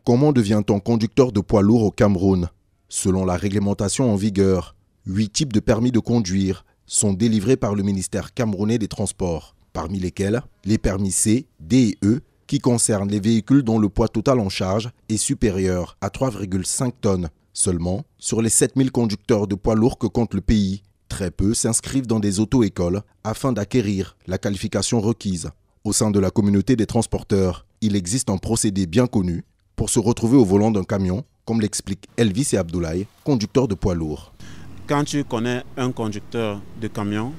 Comment devient-on conducteur de poids lourd au Cameroun? Selon la réglementation en vigueur, 8 types de permis de conduire sont délivrés par le ministère camerounais des Transports, parmi lesquels les permis C, D et E, qui concernent les véhicules dont le poids total en charge est supérieur à 3,5 tonnes. Seulement, sur les 7000 conducteurs de poids lourds que compte le pays, très peu s'inscrivent dans des auto-écoles afin d'acquérir la qualification requise. Au sein de la communauté des transporteurs, il existe un procédé bien connu pour se retrouver au volant d'un camion, comme l'expliquent Elvis et Abdoulaye, conducteurs de poids lourds. Quand tu connais un conducteur de camion,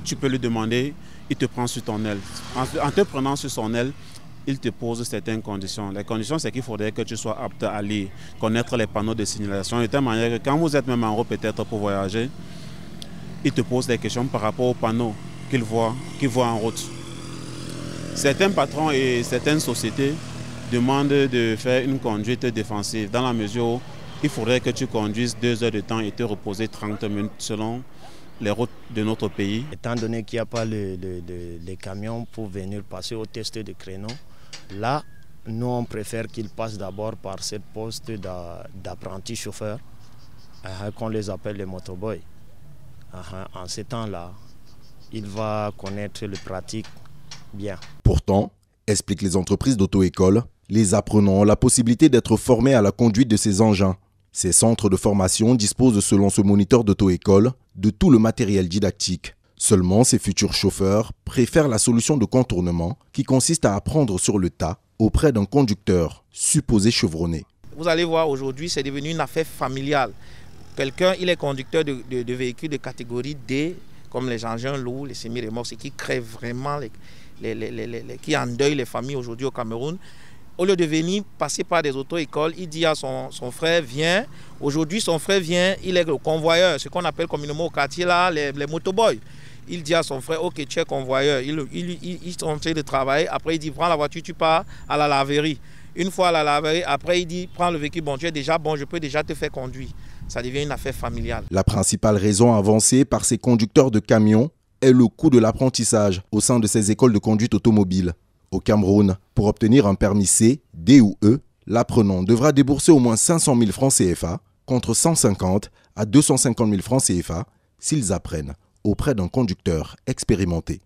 tu peux lui demander, il te prend sur ton aile. En te prenant sur son aile, il te pose certaines conditions. Les conditions, c'est qu'il faudrait que tu sois apte à lire, connaître les panneaux de signalisation, de telle manière que quand vous êtes même en route peut-être pour voyager, il te pose des questions par rapport aux panneaux qu'il voit en route. Certains patrons et certaines sociétés demandent de faire une conduite défensive dans la mesure où il faudrait que tu conduises 2 heures de temps et te reposer 30 minutes selon les routes de notre pays. Étant donné qu'il n'y a pas les camions pour venir passer au test de créneau, là, nous on préfère qu'ils passent d'abord par ce poste d'apprenti chauffeur, qu'on les appelle les motoboys. En ce temps-là, il va connaître le pratique bien. Pourtant, expliquent les entreprises d'auto-école, les apprenants ont la possibilité d'être formés à la conduite de ces engins. Ces centres de formation disposent, selon ce moniteur d'auto-école, de tout le matériel didactique. Seulement, ces futurs chauffeurs préfèrent la solution de contournement qui consiste à apprendre sur le tas auprès d'un conducteur supposé chevronné. Vous allez voir, aujourd'hui, c'est devenu une affaire familiale. Quelqu'un, il est conducteur de véhicules de catégorie D, comme les engins lourds, les semi-remorques, qui créent vraiment, qui endeuillent les familles aujourd'hui au Cameroun. Au lieu de venir passer par des auto-écoles, il dit à son frère, viens. Aujourd'hui, son frère vient, il est le convoyeur, ce qu'on appelle communément au quartier là, les motoboys. Il dit à son frère, ok, tu es convoyeur. Ils sont en train de travailler. Après, il dit, prends la voiture, tu pars à la laverie. Une fois à la laverie, après, il dit, prends le véhicule, bon, tu es déjà bon, je peux déjà te faire conduire. Ça devient une affaire familiale. La principale raison avancée par ces conducteurs de camions est le coût de l'apprentissage au sein de ces écoles de conduite automobile. Au Cameroun, pour obtenir un permis C, D ou E, l'apprenant devra débourser au moins 500 000 francs CFA contre 150 à 250 000 francs CFA s'ils apprennent auprès d'un conducteur expérimenté.